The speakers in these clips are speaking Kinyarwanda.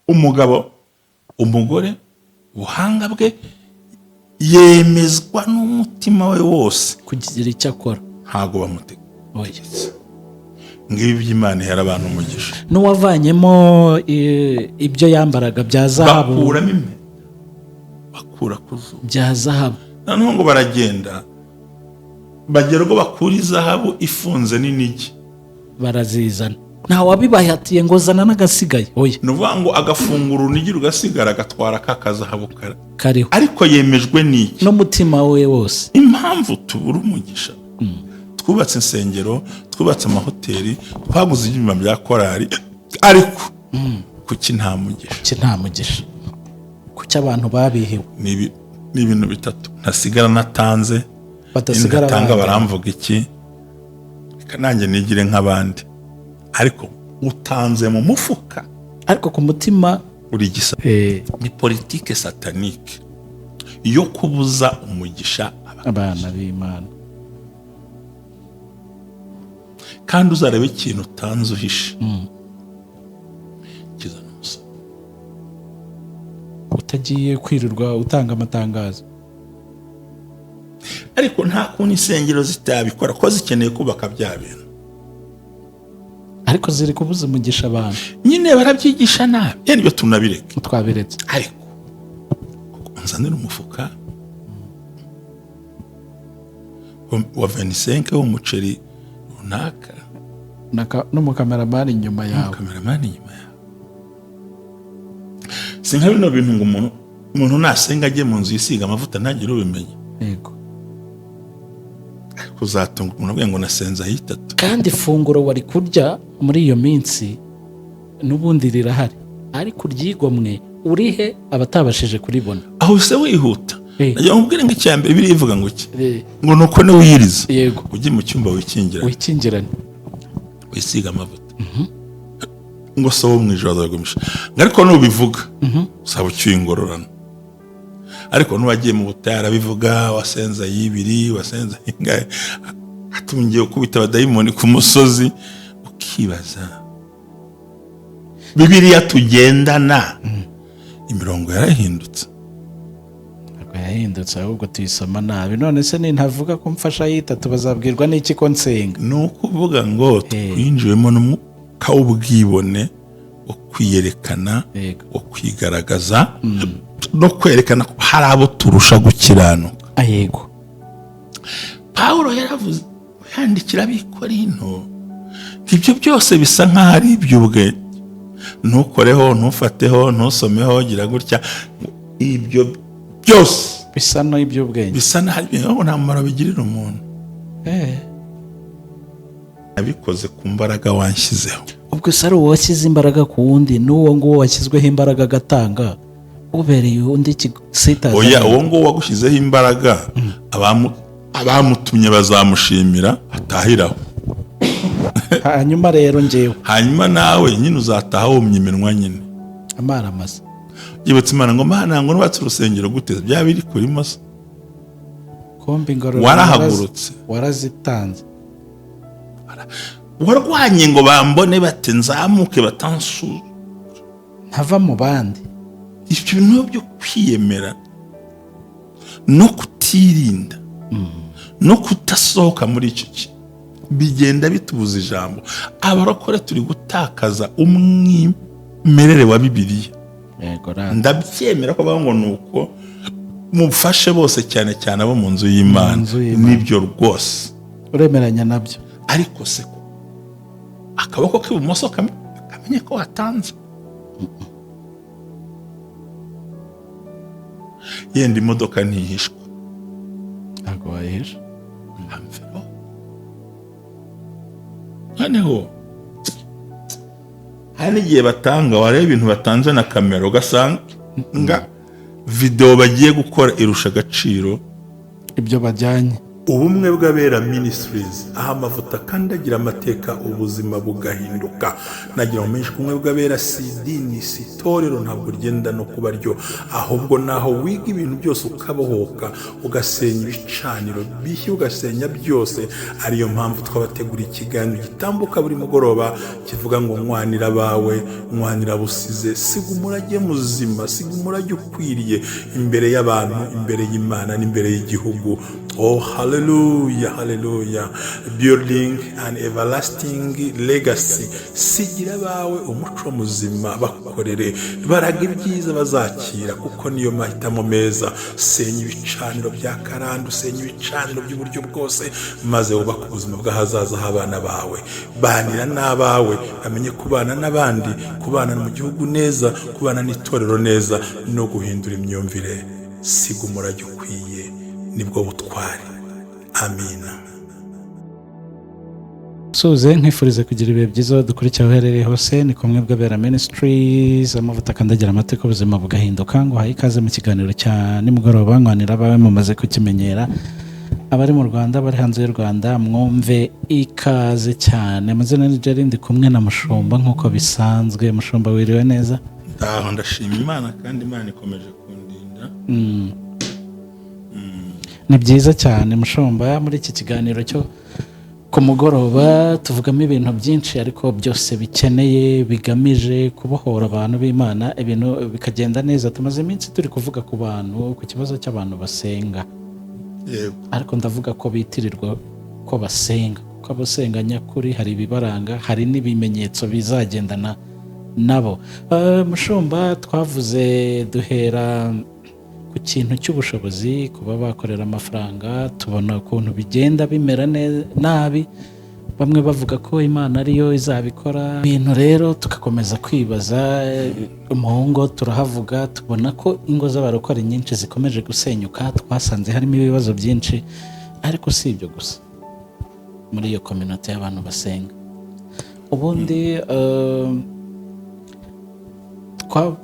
umugabo umugore ubuhanga bwe yemezwa n'umutima we wose kugira icyo akora, ntago bamutegetse. Ngibi by'Imana ihera abantu umugisha. N'uwavanyemo ibyo yambaraga bya zahabu, bakuramo impeta, bakura ku zuba bya zahabu, noneho ngo baragenda bagera ubwo bakura izahabu ifunze n'inigi, barazizana. Nta wabibahatiye ngo zana n'agasigaye, oya. ni ukuvuga ngo agafungura urunigi rugasigara agatwara ka kazahabu kariho, ariko yemejwe n'iki? n'umutima we wose. Impamvu tubura umugisha, twubatse insengero, twubatse amahoteli, twaguze ibyuma bya korali, ariko kuki nta mugisha? Kuki abantu babihiwe? Ni ibintu bitatu. Ntasigara natanze, badasigara ntatanga baramvuga iki, reka nanjye nigire nk'abandi, ariko utanze mu mufuka ariko ku mutima uri gisa. Ni politike satanike yo kubuza umugisha abana b'Imana. Kandi uzarebe ikintu utanze uhishe kizana umusoro. Utagiye kwirirwa utanga amatangazo. Ariko nta kuntu insengero zitabikora ko zikeneye kubaka bya bintu, ariko ziri kubuza umugisha abantu. Nyine barabyigisha nabi, nibyo tunabireke, twabiretse. Ariko nzanira umufuka wa 25 w'umuceri runaka n'umukameramani inyuma yawe. Si nka bino bintu ngo umuntu nasenga ajye mu nzu yisiga amavuta ntagire ubimenye. Yego. Kuzatunga umuntu abwiye ngo nasenza hitatu. Kandi ifunguro wari kurya muri iyo minsi n'ubundi rirahari, ariko uryigomwe urihe abatabashije kuribona. Aho se wihuta. Najya nkubwire ngo icyambere birivuga ngo iki? Ngo nuko ne wiyiriza. Yego. Ujye mu cyumba wikingirane. Wisiga amavuta. Ngo sawo mu ijoro azagumisha. Ariko nubivuga usaba ucyuye ingororano. Ariko nuwagiye mu butayara bivuga wasenza yibiri, wasenza ingahe, atungiye kubita abadayimoni ku musozi, ukibaza Bibiliya tugendana imirongo yarahindutse. Yahindutse ahubwo tuyisoma nabi. None se nintavuga ko mfasha yitatu bazabwirwa n'iki ko nsenga? Ni ukuvuga ngo twinjiwemo n'umwuka w'ubwibone wo kwiyerekana, wo kwigaragaza, no kwerekana ko hari abo turusha gukiranuka. Yego. Pawulo yaravuze, yandikira ab'Ikorinto, ibyo byose bisa nk'aho ari iby'ubwenge. Ntukoreho, ntufateho, ntusomeho, gira gutya. Ibyo byose bisa no iby'ubwenge, bisa n'aho nta mumaro bigirira umuntu. Nabikoze ku mbaraga wanshyizeho. Ubwo se ari uwashyize imbaraga ku wundi, n'uwo nguwo washyizweho imbaraga agatanga ubereye undi sitaza. Oya, uwo nguwo wagushyizeho imbaraga abamutumye bazamushimira atahiraho. Hanyuma rero njyewe, hanyuma nawe nyine uzataha wumye iminwa nyine amaramasa. Yibutse Imana ngo Mana ngo nubatse urusengero gute bya biri kuri moso. Kombi ingororano warahagurutse, warazitanze, warwanye ngo bambone bate nzamuke batansu ntava mu bandi. Ibyo bintu byo kwiyemera no kutirinda no kutasohoka muri icyo bigenda bitubuza ijambo. Abarokore turi gutakaza umwimerere wa Bibiliya. Ndabyemera ko bavuga ngo nuko mufashe bose cyane cyane abo mu nzu y'Imana. Nibyo rwose uremeranya nabyo. Ariko se ko akaboko k'ibumoso kamenye ko watanze. Yenda imodoka ntihishwa. Ntabwo wayihisha. Noneho hari igihe batanga, wareba ibintu batanze na kamera ugasanga video bagiye gukora irusha agaciro ibyo bajyanye. ubumwe bw'abera ministries aho amavuta kandi agira amateka ubuzima bugahinduka. Nagira ngo menshi ubumwe bw'abera si idini si itorero, ntabwo rigenda no kuba ryo, ahubwo naho wiga ibintu byose ukabohoka ugasenya ibicaniro bishya ugasenya byose. Ariyo mpamvu twabateguriye ikiganiro gitambuka buri mugoroba kivuga ngo nkwanira abawe nkwanira busize, siga umurage muzima, siga umurage ukwiriye imbere y'abantu, imbere y'Imana n'imbere y'igihugu. Oh, hallelujah, hallelujah. Building an everlasting legacy. Sigira abawe umuco muzima, bakorere, baraga ibyiza bazakira, kuko niyo mahitamo meza. Senya ibicaniro bya karande, senya ibicaniro by'uburyo bwose, maze wubake ubuzima bw'ahazaza h'abana bawe. Banira n'abawe, bamenye kubana n'abandi, kubana mu gihugu neza, kubana n'itorero neza, no guhindura imyumvire. Siga umurage ukwiye, nibwo butwari. Amina. Suze nkwifurize kugira ibihe byiza dukurikira aho uherereye hose. Ni kumwe bw'abera ministries, amavuta akandagira amateka ubuzima bugahinduka. Ngo haye ikaze mu kiganiro cya nimugoroba nkwanira abawe, mumaze kukimenyera. Abari mu Rwanda, bari hanze y'u Rwanda, mwumve ikaze cyane. Amazina ni Jerry, ndi kumwe na Mushumba nk'uko bisanzwe. Mushumba, wiriwe neza? Ndaho, ndashima Imana kandi Imana ikomeje kundinda. Ni byiza cyane Mushumba. Muri iki kiganiro cyo ku mugoroba tuvugamo ibintu byinshi, ariko byose bikeneye bigamije kubohora abantu b'Imana, ibintu bikagenda neza. Tumaze iminsi turi kuvuga ku bantu, ku kibazo cy'abantu basenga. Yego. Ariko ndavuga ko bitirirwa ko basenga, kuko abasenga nyakuri hari ibibaranga, hari n'ibimenyetso bizagendana nabo. Mushumba, twavuze duhera ku kintu cy'ubushobozi, kuba bakorera amafaranga. Tubona ukuntu bigenda bimera nabi, bamwe bavuga ko Imana ariyo izabikora ibintu. Rero tugakomeza kwibaza, mu ngo turahavuga, tubona ko ingo z'abarokore nyinshi zikomeje gusenyuka. Twasanze harimo ibibazo byinshi, ariko si ibyo gusa. Muri iyo community y'abantu basenga, ubundi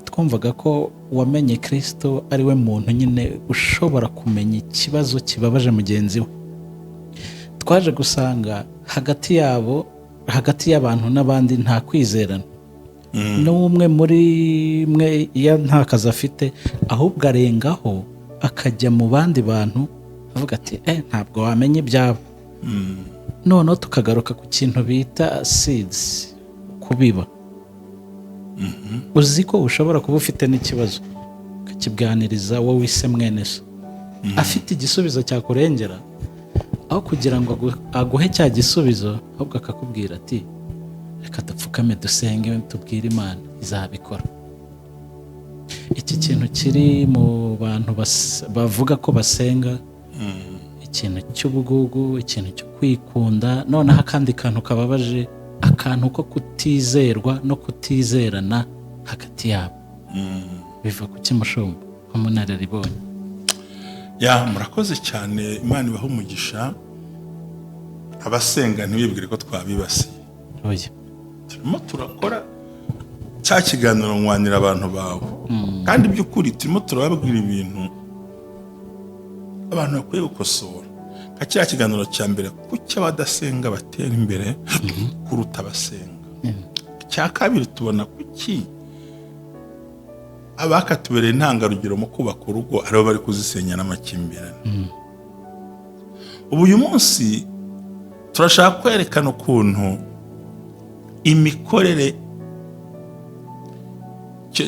twumvaga ko wamenye Kristo ari we muntu nyine ushobora kumenya ikibazo kibabaje mugenzi we. Twaje gusanga hagati yabo, hagati y'abantu n'abandi, nta kwizerana. N'umwe muri mwe iyo nta kazi afite, ahubwo arengaho akajya mu bandi bantu avuga ati ntabwo wamenye ibyabo. Noneho tukagaruka ku kintu bita seeds, kubiba. Uzi ko ushobora kuba ufite n'ikibazo ukakibwaniriza wowe ise mwene so, afite igisubizo cyakurengera, aho kugira ngo aguhe cya gisubizo, ahubwo akakubwira ati reka dupfukame dusenge tubwire Imana izabikora. Iki kintu kiri mu bantu bavuga ko basenga, ikintu cy'ubugugu, ikintu cyo kwikunda, noneho akandi kantu kababaje, akantu ko kutizerwa no kutizerana hagati yabo. Biva ku kimushumba nk'umunararibonye? Murakoze cyane, Imana ibahe umugisha. Abasenga ntibibwire ko twabibasiye. Oya, turimo turakora cya kiganiro nkwanira abantu bawe, kandi by'ukuri turimo turababwira ibintu abantu bakwiye gukosora. Nka cya kiganiro cya mbere, kuki abadasenga batera imbere kuruta abasenga. Cya kabiri, tubona kuki abakatubereye intangarugero mu kubaka urugo aribo bari kuzisenya n'amakimbirane. Ubu uyu munsi turashaka kwerekana ukuntu imikorere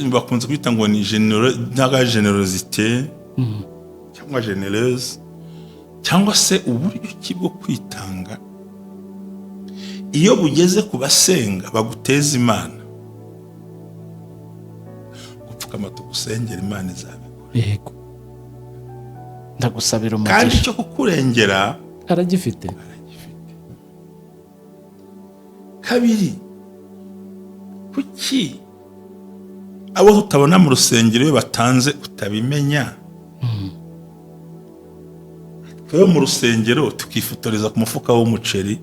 bakunze kwita ngo ni generosité cyangwa genereuse, cyangwa se uburyo ki bwo kwitanga, iyo bugeze ku basenga baguteza Imana, gupfukama tugusengera, Imana izabikora. Yego, ndagusabira umugisha. Kandi cyo kukurengera aragifite. Kabiri, kuki abo tutabona mu rusengero iyo batanze utabimenya? Twe mu rusengero tukifotoreza ku mufuka w'umuceri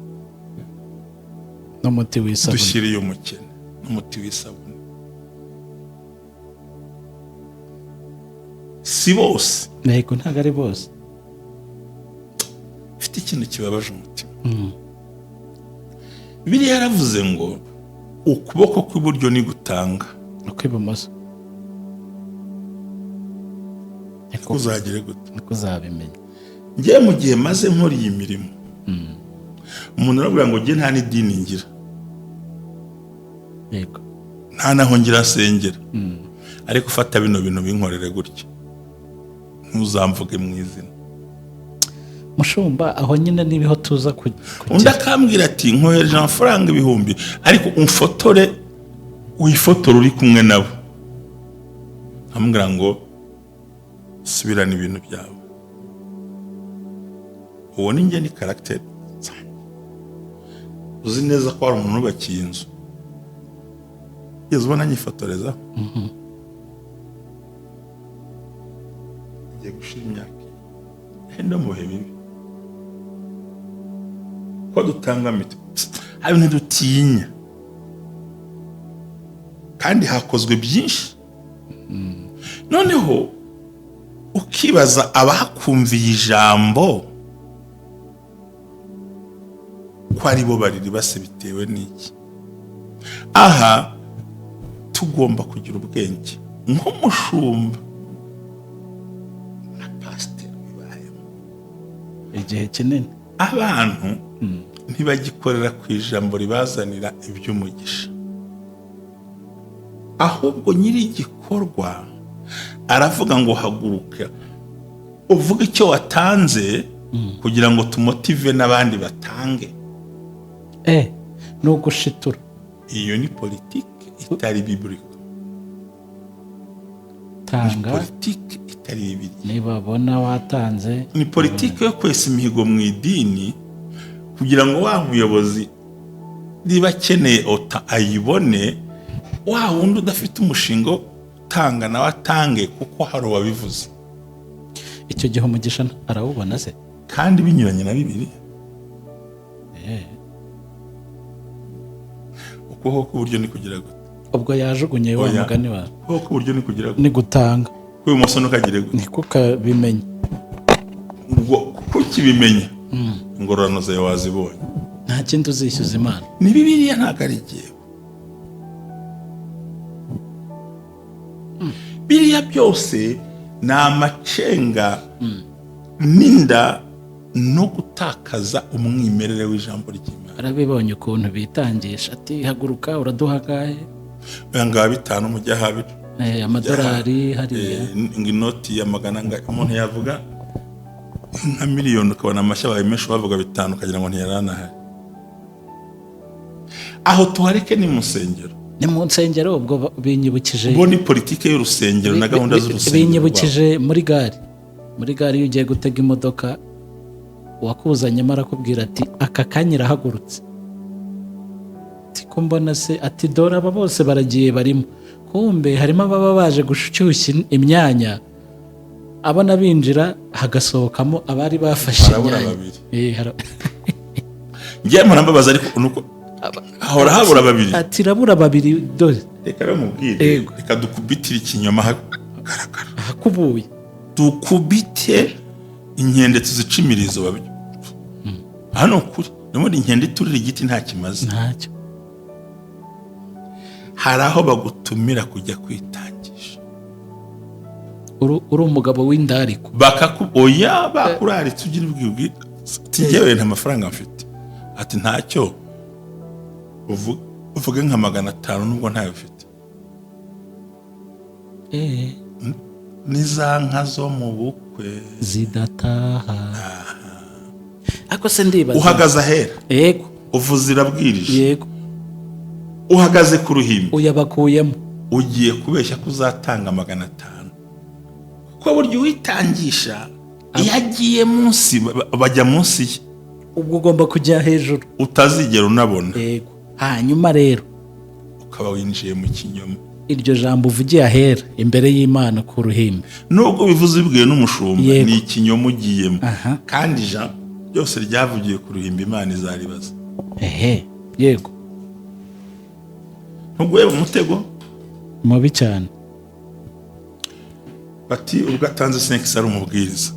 n'umuti w'isabune, dushyiriye umukene n'umuti w'isabune. Si bose, yego, ntabwo ari bose. ikintu kibabaje umutima. Bibiliya yaravuze ngo ukuboko kw'iburyo ni gutanga, ukw'ibumoso kuzagire gute, niko uzabimenya. njye mu gihe maze nkora iyi mirimo, umuntu aravuga ngo njye nta n'idini ngira, yego, nta naho ngira nsengera, ariko ufata bino bintu binkorere gutya, ntuzamvuge mu izina. Mushumba, aho nyine nibiho tuza undi akambwira ati nkohereje amafaranga 1000, ariko umfotore, wifotore uri kumwe nabo. Ambwira ngo subirana ibintu byawe. Uwo ni njye, ni karagiteri. Uzi neza ko hari umuntu ubakiye inzu, yeze ubona nyifotoreza, igiye gushira imyaka henda mu bihe bibi, ko dutanga miti, hari ibintu dutinya, kandi hakozwe byinshi. Noneho ukibaza abakumviye ijambo ko ari bo bariri base bitewe n'iki. Aha tugomba kugira ubwenge nk'umushumba na pasiteri bibayemo igihe kinini. Abantu ntibagikorera ku ijambo ribazanira iby'umugisha, ahubwo nyiri igikorwa aravuga ngo haguruka uvuga icyo watanze kugira ngo tumotive n'abandi batange. Ni ugushitura. Iyo ni politiki itari biblical. Tanga, politiki itari bibiliya. nibabona watanze. Ni politiki yo kwesa imihigo mu idini kugira ngo wa muyobozi niba akeneye ota ayibone, wa wundi udafite umushinga utanga nawe atange, kuko hari uwabivuze. Icyo gihe umugisha arawubona se, kandi binyuranye na Bibiliya. Ukuboko k'uburyo ni kugira gute? ubwo yajugunye wa mugani wawe. Ukuboko k'uburyo ni kugira gute? Ni gutanga. Kw'ibumoso ntukagire gute? Niko kabimenya. Kuko ukibimenya ingororano zawe wazibonye, nta kindi uzishyuza Imana. ni Bibiliya, ntabwo ari igihe. Biriya byose ni amacenga n'inda no gutakaza umwimerere w'ijambo ry'Imana. Arabibonye ukuntu bitangisha, ati haguruka uraduha gahe, ngaba 5 mujya habiri, amadolari hariya, inoti ya 100, umuntu yavuga nka miliyoni ukabona amashyi abaye menshi, bavuga 5 ukagira ngo ntiyaranahari. Aho tuhareke ni mu nsengero. Ni mu nsengero. Ubwo binyibukije, ubwo ni politiki y'urusengero na gahunda z'urusengero. binyibukije muri gare. Muri gare iyo ugiye gutega imodoka, uwakuzanyemo arakubwira ati aka kanya irahagurutse, ati ko mbona se, ati dore aba bose baragiye barimo, kumbe harimo ababa baje gushyushya imyanya, abona binjira hagasohokamo abari bafashe imyanya. Ngiye murambabaza, ariko nuko ahora habura 2. ati rabura 2 dore. Reka bamubwire, reka dukubitire ikinyoma hagaragara, ahakubuye dukubite inkende tuzicimirizo babyo. Hano ukuri n'ubundi inkende iturira igiti nta kimaze. ntacyo. Hari aho bagutumira kujya kwitangisha, uri umugabo w'indariko, oya bakuraritse ugira ubwibwi, ati njyewe nta mafaranga mfite, ati ntacyo uvuge nka 500 nubwo ntayo ufite. Ni za nka zo mu bukwe zidataha. Ako se ndibaza, uhagaze ahera, yego, uvuze irabwirije, yego, uhagaze ku ruhimbi, uyabakuyemo, ugiye kubeshya ko uzatanga 500, kuko buryo witangisha iyo agiye munsi bajya munsi ye, ubwo ugomba kujya hejuru utazigera unabona. Yego. Hanyuma rero ukaba winjiye mu kinyoma. Iryo jambo uvugiye ahera imbere y'Imana ku ruhimbi, nubwo bivuze bibwiye n'umushumba, ni ikinyoma ugiyemo, kandi ijambo byose ryavugiye ku ruhimbi Imana izaribaza. Yego. Ntuguye mu mutego mubi cyane. bati ubwo atanze 5 ari umubwiriza,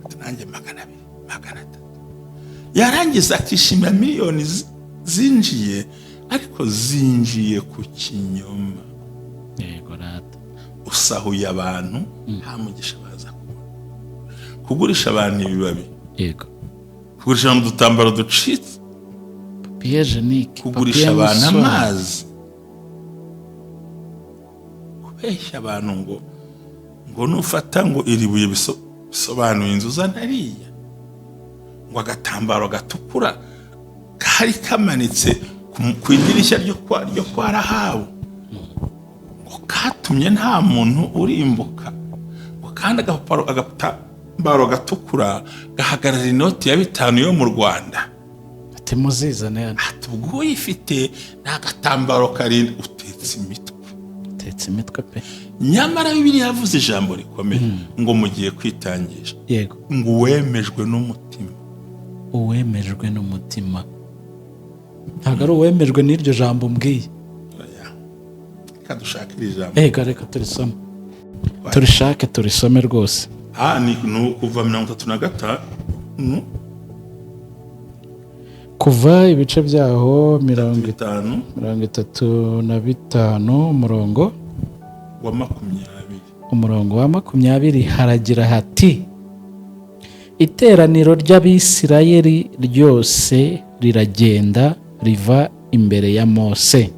ati nanjye 200, 300, yarangiza akishimira miliyoni zinjiye, ariko zinjiye ku kinyoma. yego rata. Usahuye abantu nta mugisha baza kubona. Kugurisha abantu ibibabi, yego, kugurisha abantu udutambaro ducitse, papiye jenike, kugurisha abantu amazi, kubeshya abantu ngo nufata ngo iri buye bisobanuye inzu uzanariya, ngo agatambaro gatukura kari kamanitse ku idirishya ryo kwa Rahabu ngo katumye nta muntu urimbuka, ngo kandi agatambaro gatukura gahagarara inoti ya 5 yo mu Rwanda. ati muzizane hano. Ati ubwo uyifite ni agatambaro karinda utetse imitwe pe. Nyamara Bibiliya yavuze ijambo rikomeye ngo mugiye kwitangisha, yego, ngo uwemejwe n'umutima. uwemejwe n'umutima, ntabwo ari uwemejwe n'iryo jambo mbwiye. Reka dushakire ijambo. Reka turisome, turishake turisome rwose. Ni kuva 35 kuva ibice byaho 35 umurongo wa 20 haragira hati: iteraniro ry'Abisirayeli ryose riragenda riva imbere ya Mose.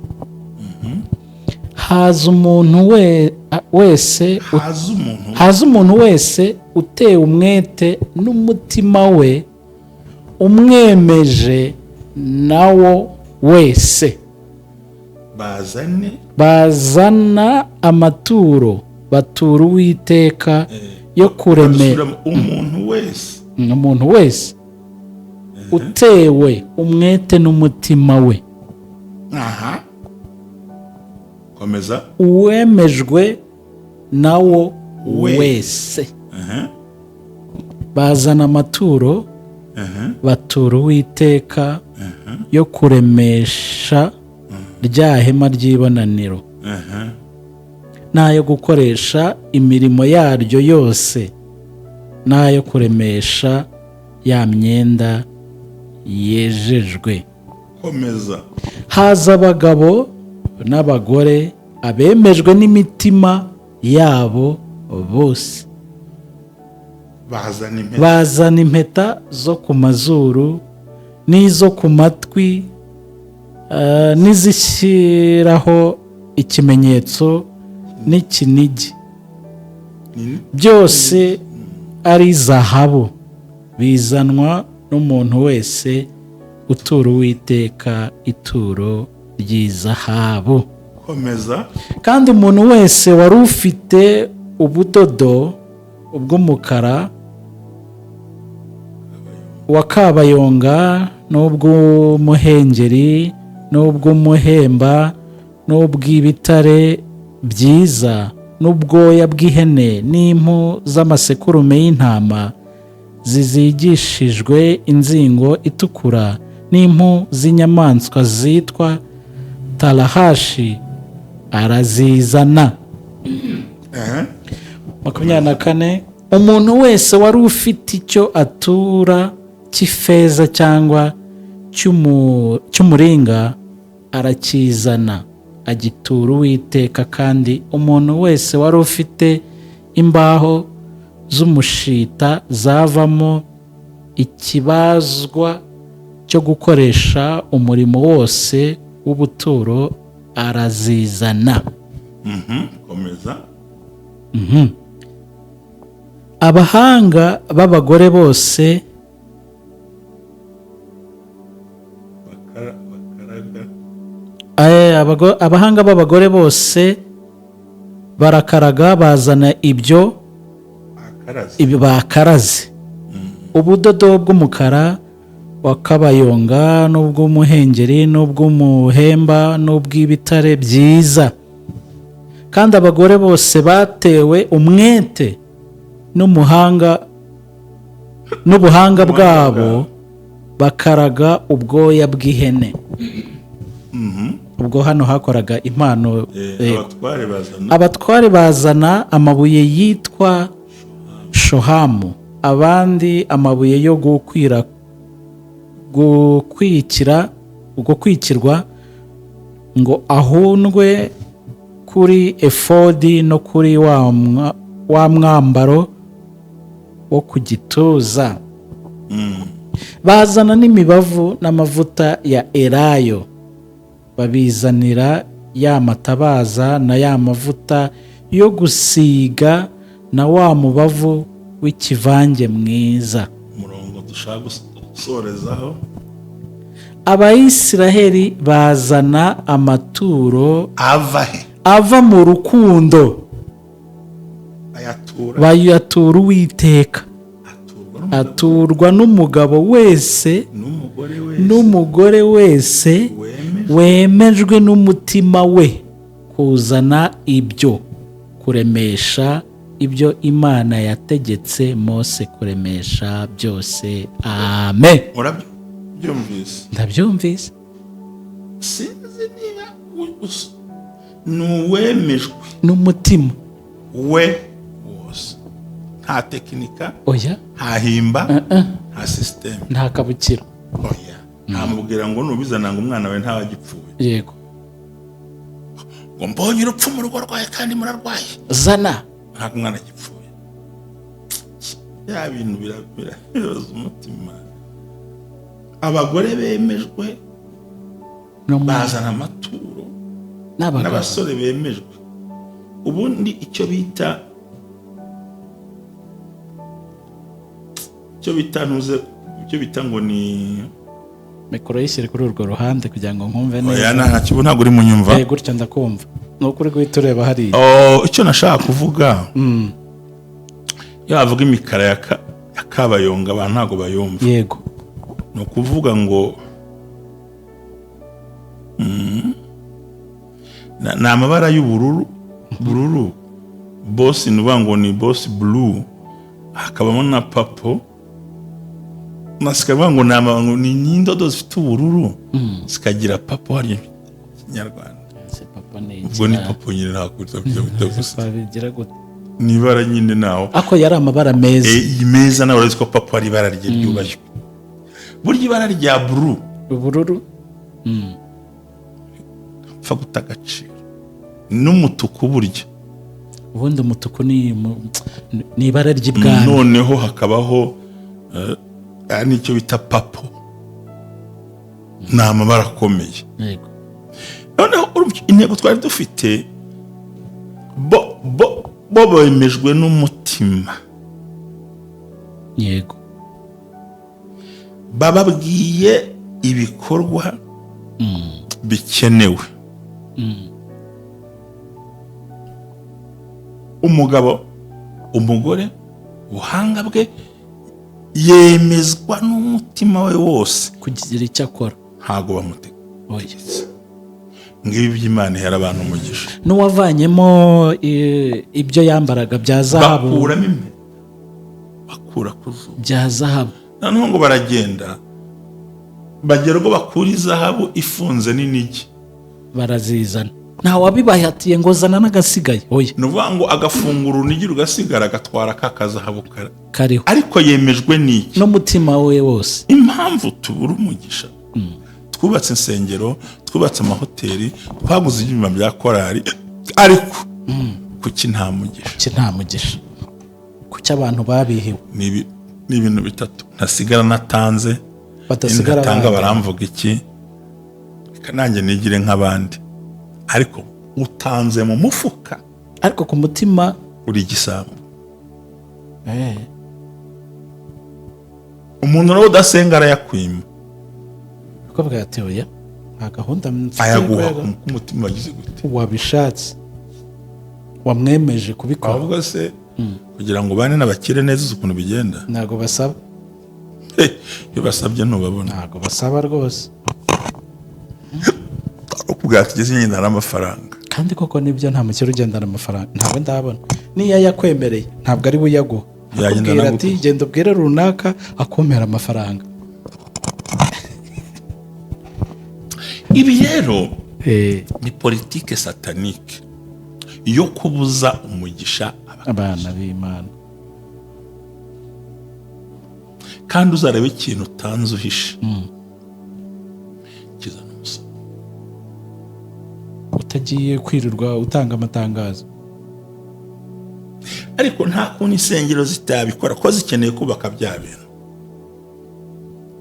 Haza umuntu wese uteye umwete n'umutima we umwemeje nawo wese. Bazana amaturo batura Uwiteka yo kuremera. Umuntu wese utewe umwete n'umutima we. Komeza. Uwemejwe nawo wese. Bazana amaturo batura Uwiteka yo kuremesha rya hema ry'ibonaniro, n'ayo gukoresha imirimo yaryo yose, n'ayo kuremesha ya myenda yejejwe. Komeza. Haza abagabo n'abagore, abemejwe n'imitima yabo bose. Bazana impeta zo ku mazuru n'izo ku matwi, n'izishyiraho ikimenyetso n'ikinigi, byose ari zahabu, bizanwa n'umuntu wese utura Uwiteka ituro ry'izahabu. Komeza. Kandi umuntu wese wari ufite ubudodo bw'umukara, wa kabayonga, n'ubw'umuhengeri, n'ubw'umuhemba, n'ubw'ibitare byiza, n'ubwoya bw'ihene, n'impu z'amasekurume y'intama zizigishijwe inzingo itukura, n'impu z'inyamaswa zitwa tarahashi arazizana. 24. Umuntu wese wari ufite icyo atura cy'ifeza cyangwa cy'umuringa arakizana agitura Uwiteka. Kandi umuntu wese wari ufite imbaho z'umushita zavamo ikibazwa cyo gukoresha umurimo wose w'ubuturo arazizana. Komeza. Abahanga b'abagore bose abahanga b'abagore bose barakaraga, bazana ibyo bakaraze, ubudodo bw'umukara, wa kabayonga, n'ubw'umuhengeri, n'ubw'umuhemba, n'ubw'ibitare byiza. Kandi abagore bose batewe umwete n'ubuhanga bwabo, bakaraga ubwoya bw'ihene. Ubwo hano hakoraga impano. Abatware bazana amabuye yitwa shohamu, abandi amabuye yo gukwikirwa ngo ahundwe kuri efodi no kuri wa mwambaro wo ku gituza. Bazana n'imibavu n'amavuta ya elayo, babizanira ya matabaza na ya mavuta yo gusiga na wa mubavu w'ikivange mwiza. umurongo dushaka gusorezaho. Abayisiraheli bazana amaturo ava he? ava mu rukundo, bayatura Uwiteka. Aturwa n'umugabo wese n'umugore wese wemejwe n'umutima we kuzana ibyo kuremesha ibyo Imana yategetse Mose kuremesha byose. Amen. Urabyumvise? Ndabyumvise. Sinzi niba n'uwemejwe n'umutima we wose, nta tekinika, oya, nta himba, nta sisiteme, nta kabukiro, oya, ntamubwira ngo nubizana ngo umwana we ntawagipfuye. Yego. Ngo mbonye urupfu mu rugo rwawe kandi murarwaye, zana, ntabwo umwana agipfuye. Ya bintu birabaza umutima. Abagore bemejwe bazana amaturo, n'abasore bemejwe. Ubundi icyo bita ngo ni mikoro yishyire kuri urwo ruhande kugira ngo nkumve neza. Oya, nta kibu, ntabwo uri munyumva. Gutya ndakumva. Ni ukuri guhita ureba hariya. Icyo nashaka kuvuga, iyo bavuga imikara ya Kabayonga abantu ntabwo bayumva. Yego. Ni ukuvuga ngo ni amabara y'ubururu, bosi ni uvuga ngo ni bosi blue, hakabamo na papo, nasikavuga ngo ni indodo zifite ubururu zikagira papo hariya Kinyarwanda. Ubwo ni papo nyine ntakurya bigira gute? Ni ibara nyine naho. Ako yari amabara meza. Meza nawe urazi ko papo ari ibara rye ryubashywe. Burya ibara rya ubururu pfa guta agaciro. N'umutuku burya. Ubundi umutuku ni ibara ry'ibwami. Noneho hakabaho nicyo bita papo. Ni amabara akomeye. Yego. Noneho intego twari dufite bo bemejwe n'umutima. Yego. Bababwiye ibikorwa bikenewe. Umugabo, umugore, ubuhanga bwe yemezwa n'umutima we wose kugira icyo akora, ntago bamutegetse. Ngibi by'Imana ihera abantu umugisha. N'uwavanyemo ibyo yambaraga bya zahabu, bakuramo impeta, bakura ku zuba bya zahabu. Noneho ngo baragenda bagera ubwo bakura izahabu ifunze n'inigi, barazizana. Nta wabibahatiye ngo zana n'agasigaye. Oya, ni ukuvuga ngo agafungura urunigi rugasigara, agatwara ka kazahabu kariho. Ariko yemejwe n'iki? N'umutima we wose. Impamvu tubura umugisha, twubatse insengero, twubatse amahoteli, twaguze ibyuma bya korali, ariko kuki nta mugisha? Kuki abantu babihiwe? Ni ibintu bitatu. Ntasigara natanze, ntatanga baramvuga iki, nanjye nigire nk'abandi. Ariko utanze mu mufuka, ariko ku mutima uri igisambo. Umuntu nawe udasenga arayakwima. Uko bwatewe nta gahunda ayaguha ku mutima wagize gute, wabishatse, wamwemeje kubikora. Ahubwo se kugira ngo bane n'abakire neza ukuntu bigenda, ntago basaba. Iyo basabye ntubabona. Ntago basaba rwose. Ubwatugeze nyine hari amafaranga. Kandi koko nibyo, nta mukire ugendana amafaranga. Ntawe ndabona. Niyo yakwemereye ntabwo ari buyaguha. Akubwira ati genda ubwire runaka akomera amafaranga. Ibi rero ni politike satanike yo kubuza umugisha abana b'Imana. Kandi uzarebe ikintu utanze uhishe, utagiye kwirirwa utanga amatangazo. ariko nta kuntu insengero zitabikora ko zikeneye kubaka bya bintu,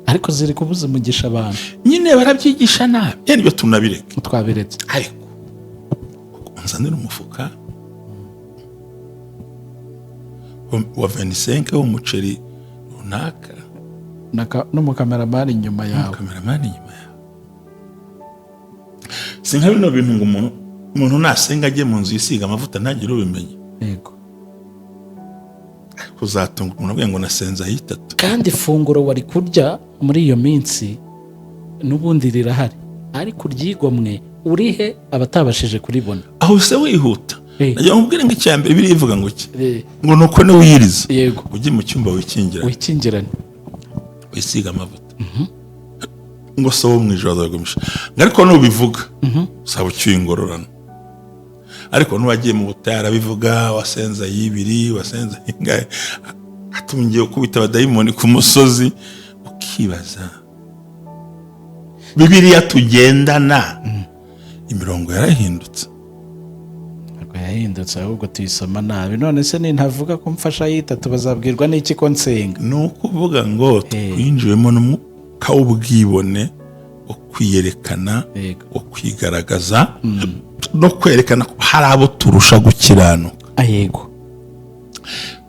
ariko ziri kubuza umugisha abantu. nyine barabyigisha nabi, nibyo tunabireke Twabiretse. ariko unzanira umufuka wa 25 w'umuceri runaka n'umukameramani inyuma yawe. Si nka bino bintu ngo umuntu nasenga ajye mu nzu yisiga amavuta ntagire ubimenye. Yego. Kuzatunga umuntu abwiye ngo nasenza hitatu. Kandi ifunguro wari kurya muri iyo minsi n'ubundi rirahari, ariko uryigomwe urihe abatabashije kuribona. Aho se wihuta. Najya nkubwire ngo icyambere biri ivuga ngo iki? Ngo nuko ne wiyiriza. Yego. Ujye mu cyumba wikingirane. Wisiga amavuta. Ngo so mu ijoro azagumisha. Ariko nubivuga. Saba cyuye ingororano. Ariko nuwagiye mu butara bivuga wasenza yibiri, wasenza ingahe, atungiye kubita abadayimoni ku musozi, ukibaza. Bibiliya tugendana imirongo yarahindutse. Yahindutse ahubwo tuyisoma nabi. None se nintavuga ko mfasha yitatu bazabwirwa n'iki ko nsenga? Nukuvuga ngo twinjiwemo n'umwuka w'ubwibone wo kwiyerekana, wo kwigaragaza no kwerekana ko hari abo turusha gukiranuka. Yego.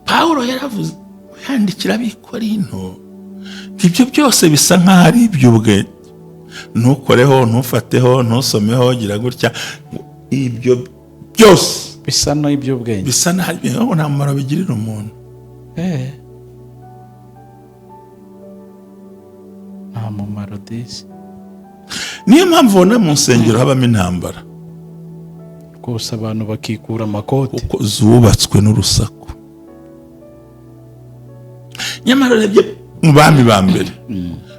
Pawulo yaravuze yandikira abikorinto ibyo byose bisa nk'aho ari iby'ubwenge, ntukoreho, ntufateho, ntusomeho, gira gutya, ibyo byose bisa n'iby'ubwenge, bisa n'aho nta mumaro bigirira umuntu. Nta mumaro disi. Niyo mpamvu ubona mu nsengero habamo intambara rwose, abantu bakikura amakoti kuko zubatswe n'urusaku. Nyamara urebye mu bami ba mbere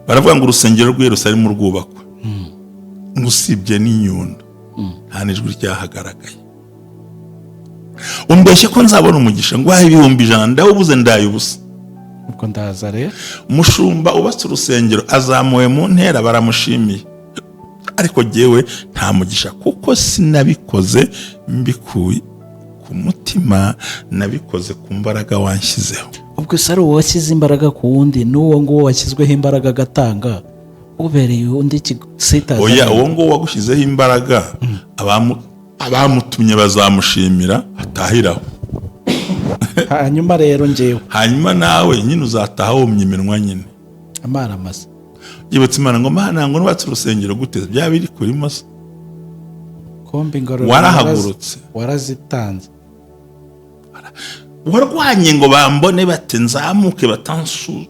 baravuga ngo urusengero rw'i Yerusalemu rwubakwa, ngo usibye n'inyundo nta n'ijwi ryahagaragaye. Umbeshye ko nzabona umugisha ngo ahe 100,000 ndawubuze ndaye ubusa. Ubwo ndaza rero umushumba ubatse urusengero azamuwe mu ntera baramushimiye, ariko jyewe nta mugisha kuko sinabikoze mbikuye ku mutima, nabikoze ku mbaraga wanshyizeho. Ubwo se ari uwashyize imbaraga ku wundi, n'uwo nguwo washyizweho imbaraga agatanga ubereye undi sitaza. Oya, uwo nguwo wagushyizeho imbaraga abamutumye bazamushimira atahiraho. Hanyuma rero njyewe, hanyuma nawe nyine uzataha wumye iminwa nyine amara masa. Yibutse Imana ngo Mana ngo nubatse urusengero gute byaba biri kuri masa. Kombi ingororo warahagurutse, warazitanze, warwanye ngo bambone bate nzamuke batansu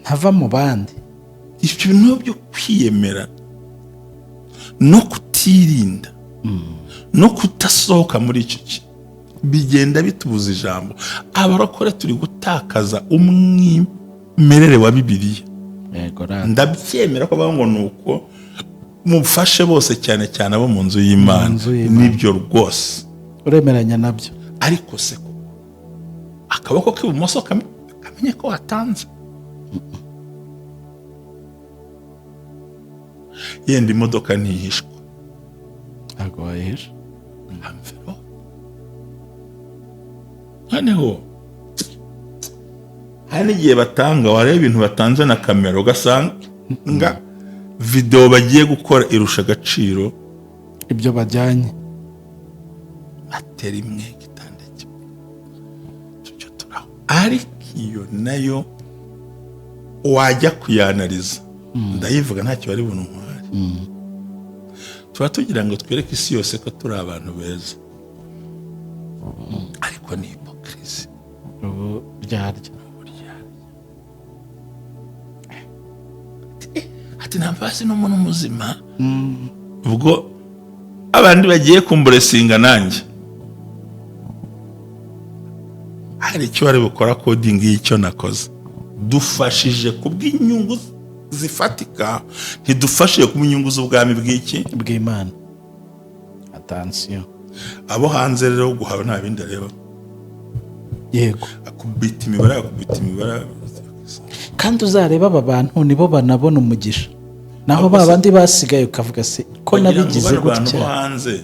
ntava mu bandi. Ibyo bintu byo kwiyemera no kutirinda no kutasohoka muri icyo bigenda bitubuza ijambo. Abarokore turi gutakaza umwimerere wa Bibiliya. Ndabyemera ko bavuga ngo nuko mufashe bose cyane cyane abo mu nzu y'Imana, nibyo rwose uremeranya nabyo. Ariko se ko akaboko k'ibumoso kamenye ko watanze, yenda imodoka ntihishwa, ntabwo wayihisha. Noneho hari n'igihe batanga, wareba ibintu batanze na kamera ugasanga video bagiye gukora irusha agaciro ibyo bajyanye. Atera imwe gitanda kimwe cyo turaho, ariko iyo nayo wajya kuyanariza ndayivuga ntacyo bari buntware. Tuba tugira ngo twereke isi yose ko turi abantu beza, ariko ni hypocrisy. Ryarya ati ntampasi n'umuntu muzima. Ubwo abandi bagiye kumburesinga nanjye hari icyo bari bukora coding y'icyo nakoze, dufashije kubw'inyungu zifatika, ntidufashije kubw'inyungu z'ubwami bw'iki bw'Imana. Attention, abo hanze rero guhaba nta bindi areba. Yego, akubita imibare kandi uzareba aba bantu nibo banabona umugisha. naho ba bandi basigaye ukavuga se ko Wagira ngo nabigize bano bantu bo gutya. hanze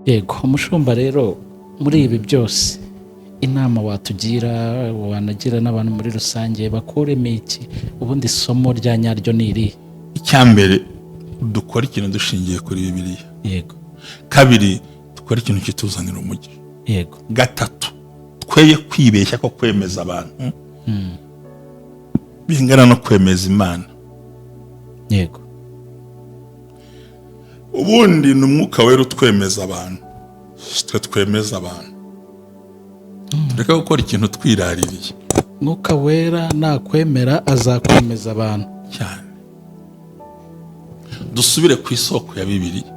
Yego umushumba rero muri ibi byose inama watugira wanagira n'abantu muri rusange bakuremo iki ubundi isomo rya nyaryo ni iri? icyambere dukora ikintu dushingiye kuri Bibiliya. Yego. Kabiri dukora ikintu kituzanira umugisha. Yego. Gatatu tweye kwibeshya ko kwemeza abantu bingana no kwemeza Imana. Yego. Ubundi ni umwuka wera utwemeza abantu, twe twemeza abantu. Tureka gukora ikintu twiraririye. Mwuka wera nakwemera azakwemeza abantu cyane. Dusubire ku isoko ya Bibiliya.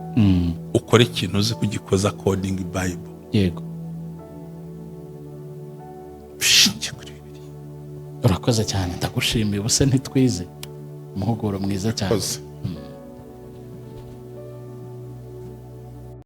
Ukore ikintu uzi kugikoza according Bible. Yego. Bishingiye kuri Bibiliya. Urakoze cyane ndagushimiye ubuse ntitwize umuhuguro mwiza cyane. Urakoze.